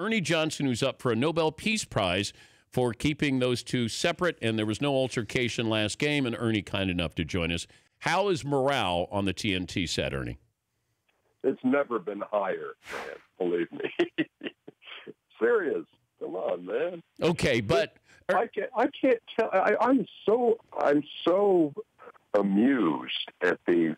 Ernie Johnson, who's up for a Nobel Peace Prize for keeping those two separate, and there was no altercation last game, and Ernie kind enough to join us. How is morale on the TNT set, Ernie? It's never been higher, man, believe me. Serious. Come on, man. Okay, but I can't tell. I'm so amused at the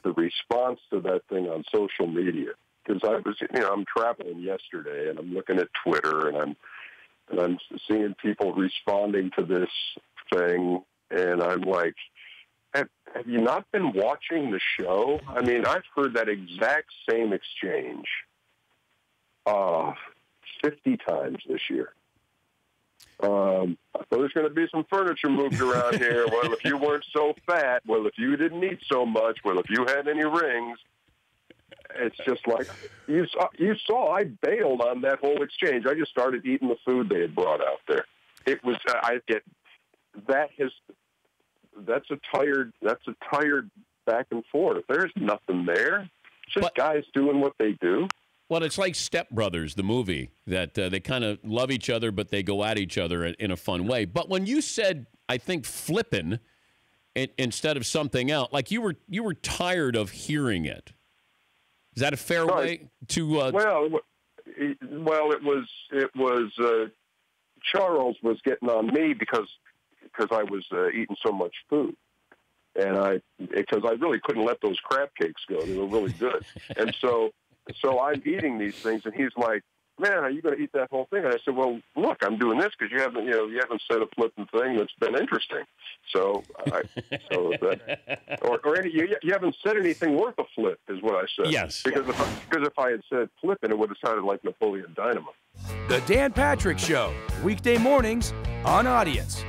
response to that thing on social media, because I'm traveling yesterday and I'm looking at Twitter and I'm seeing people responding to this thing, and I'm like, have you not been watching the show? I mean, I've heard that exact same exchange 50 times this year. I thought there's going to be some furniture moved around here. Well, if you weren't so fat. Well, if you didn't eat so much. Well, if you had any rings. It's just like you saw. I bailed on that whole exchange. I just started eating the food they had brought out there. It was that's a tired back and forth. There's nothing there. It's just guys doing what they do. Well, it's like Step Brothers, the movie, that they kind of love each other, but they go at each other in a fun way. But when you said, I think, flippin' instead of something else, like you were tired of hearing it. Is that a fair way to? Well, it was Charles was getting on me because I was eating so much food, and because I really couldn't let those crab cakes go. They were really good, and so I'm eating these things, and he's like, "Man, are you going to eat that whole thing?" And I said, "Well, look, I'm doing this because you haven't said a flipping thing that's been interesting. You haven't said anything worth a flip," is what I said. Yes. Because if I had said flipping, it would have sounded like Napoleon Dynamite. The Dan Patrick Show, weekday mornings on Audience.